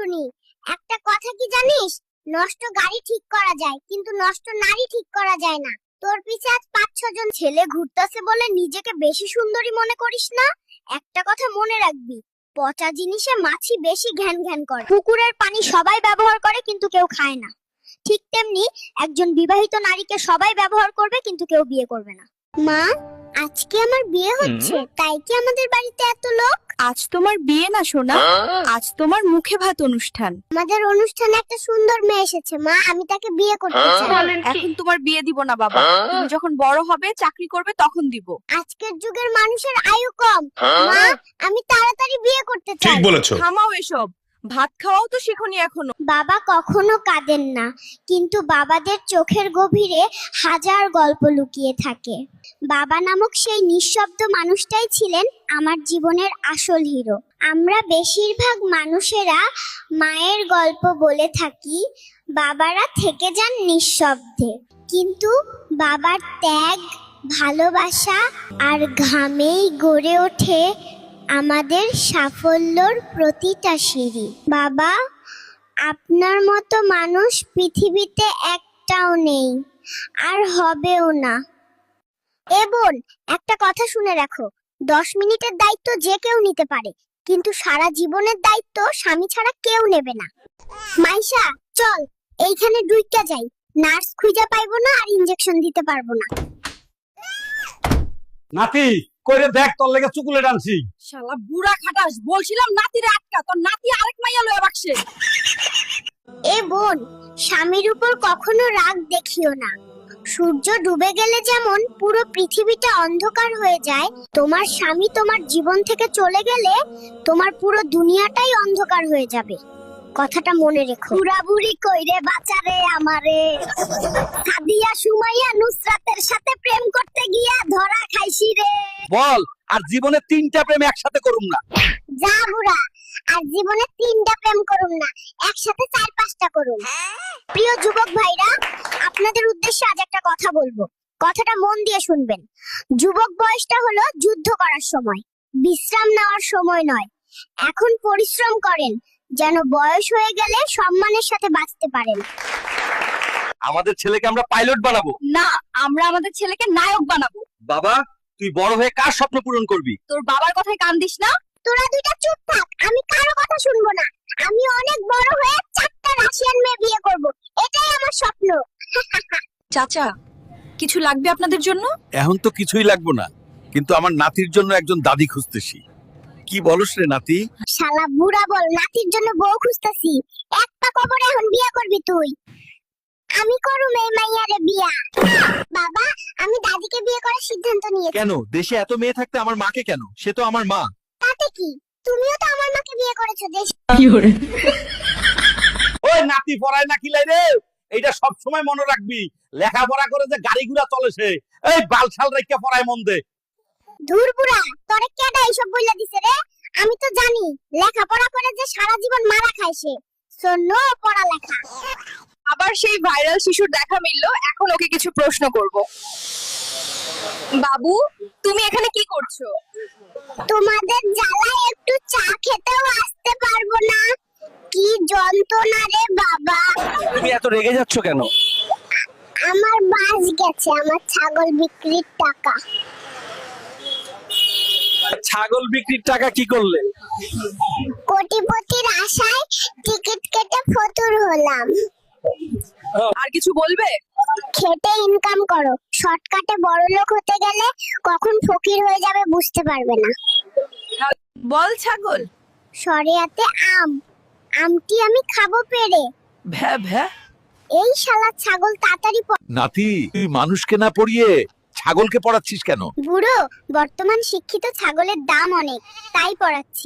টুনটুনি, একটা কথা কি জানিস? নষ্ট গাড়ি ঠিক করা যায়, কিন্তু নষ্ট নারী ঠিক করা যায় না। তোর পিছে আজ 5-6 জন ছেলে ঘুরতেছে বলে নিজেকে বেশি সুন্দরী মনে করিস না। একটা কথা মনে রাখবি, পচা জিনিসে মাছি বেশি ঘ্যান ঘ্যান করে। পুকুরের পানি সবাই ব্যবহার করে কিন্তু কেউ খায় না। ঠিক তেমনি একজন বিবাহিত নারীকে সবাই ব্যবহার করবে কিন্তু কেউ বিয়ে করবে না। মা, আজকে আমার বিয়ে হচ্ছে, তাই কি আমাদের বাড়িতে এত লোক? আজ তোমার বিয়ে না সোনা, আজ তোমার মুখে ভাত অনুষ্ঠান। আমাদের অনুষ্ঠানে একটা সুন্দর মেয়ে এসেছে মা, আমি তাকে বিয়ে করতে চাই। এখন তোমার বিয়ে দিব না বাবা, তুমি যখন বড় হবে চাকরি করবে তখন দিব। আজকের যুগের মানুষের আয়ু কম মা, আমি তাড়াতাড়ি বিয়ে করতে চাই। ঠিক বলেছো। থামাও এসব, ভাত খাওয়াও তো শিখনি এখনো। বাবা কখনো কাঁদেন না, কিন্তু বাবাদের চোখের গভীরে হাজার গল্প লুকিয়ে থাকে। বাবা নামক সেই নিঃশব্দ মানুষটাই ছিলেন আমার জীবনের আসল হিরো। আমরা বেশিরভাগ মানুষেরা মায়ের গল্প বলে থাকি, বাবারা থেকে যান নিঃশব্দে, কিন্তু বাবার ত্যাগ, ভালোবাসা আর ঘামেই গড়ে ওঠে আমাদের সাফল্যর প্রতিটা সিঁড়ি। বাবা, আপনার মতো মানুষ পৃথিবীতে একটাও নেই, আর হবেও না। এ বোন, একটা কথা শুনে রাখো, 10 মিনিটের দায়িত্ব যে কেউ নিতে পারে, কিন্তু সারা জীবনের দায়িত্ব স্বামী ছাড়া কেউ নেবে না। মাইশা, চল এইখানে ডুইকা যাই, নার্স খুঁজে পাইবো না আর ইনজেকশন দিতে পারবো না। নাতি কইরে দেখ, তোর লেগে চুকুলেট আনছি। শালা বুড়া খাটাস, বলছিলাম নাতিরে আটকা, তোর নাতি আরেক মাইয়া লয়া বাক্সে। এ বোন, স্বামীর উপর কখনো রাগ দেখিও না। সূর্য ডুবে গেলে যেমন পুরো পৃথিবীটা অন্ধকার হয়ে যায়, তোমার স্বামী তোমার জীবন থেকে চলে গেলে তোমার পুরো দুনিয়াটাই অন্ধকার হয়ে যাবে। কথাটা মনে রেখো। বুড়াবুড়ি কইরে বাঁচারে আমারে, সাদিয়া সুমাইয়া নুসরাতের সাথে প্রেম করতে গিয়া ধরা খাইছি রে। বল, আর জীবনে 3টা প্রেম একসাথে করুম না। যা বুড়া, আর জীবনে 3টা প্রেম করুম না, একসাথে 4-5টা করুম। প্রিয় যুবক ভাইরা, আপনাদের উদ্দেশ্যে আজ একটা কথা বলবো, কথাটা মন দিয়ে শুনবেন। যুবক বয়সটা হলো যুদ্ধ করার সময়, বিশ্রাম নেওয়ার সময় নয়। এখন পরিশ্রম করেন, যেন বয়স হয়ে গেলে সম্মানের সাথে বাঁচতে পারেন। আমাদের ছেলেকে আমরা পাইলট বানাবো না, আমরা আমাদের ছেলেকে নায়ক বানাবো। বাবা। তুই বড় হয়ে কার স্বপ্ন পূরণ করবি? তোর বাবার কথায় কান দিস না। তোরা দুইটা চুপ থাক, আমি কারো কথা শুনবো না। আমি অনেক বড় হয়ে 4টা রাশিয়ান মেয়ে বিয়ে করব, এটাই আমার স্বপ্ন। চাচা, কিছু লাগবে আপনাদের জন্য? এখন তো কিছুই লাগবে না, কিন্তু আমার নাতির জন্য একজন দাদি খুঁজতেছি। কি বলস রে নাতি? শালা বুড়া বল, নাতির জন্য বউ খুঁজতাছি। এক পা কবরে এখন বিয়ে করবি তুই? আমি করুম এই মাইয়ারে বিয়া। বাবা, আমি দাদিকে বিয়ে করার সিদ্ধান্ত নিয়েছি। কেন? দেশে এত মেয়ে থাকতে আমার মাকে কেন? সে তো আমার মা। তাতে কি, তুমিও তো আমার মাকে বিয়ে করেছো। দেশ ওই নাতি পড়ায় না কিলাই রে, এইটা সব সময় মনে রাখবি। লেখাপড়া করে যে গাড়ি ঘোড়া চলেছে, এই বালছাল রেখে পড়ায় মন দে। ধুর বুড়া, তোরে কেডা এইসব বইলা দিছে রে? আমি তো জানি লেখাপড়া করে যে সারা জীবন মারা খায় সে। সো নো পড়ালেখা। আবার সেই ভাইরাল শিশুর দেখা মিললো, এখন ওকে কিছু প্রশ্ন করব। বাবু, তুমি এখানে কি করছো? তোমাদের জ্বালায় একটু চা খেতেও আসতে পারবো না, কি যন্ত্রণা রে বাবা। তুমি এত রেগে যাচ্ছ কেন? আমার বাস গেছে, আমার ছাগল বিক্রির টাকা। ছাগল বিক্রির টাকা কি করলে? কোটিপতির আশায় টিকিট কেটে ফতুর হলাম। আর কিছু বলবে? খেটে ইনকাম করো, শর্টকাটে বড়লোক হতে গেলে কখন ফকির হয়ে যাবে বুঝতে পারবে না। বল ছাগল। শরিয়াতে আম, আমটি আমি খাবো পেরে। ভ্যা ভ্যা। এই শালা ছাগল তাড়াতাড়ি নাতি, তুই মানুষকে না পড়িয়ে ছাগলকে পড়াচ্ছিস কেন? বুড়ো, বর্তমান শিক্ষিত ছাগলের দাম অনেক, তাই পড়াচ্ছি।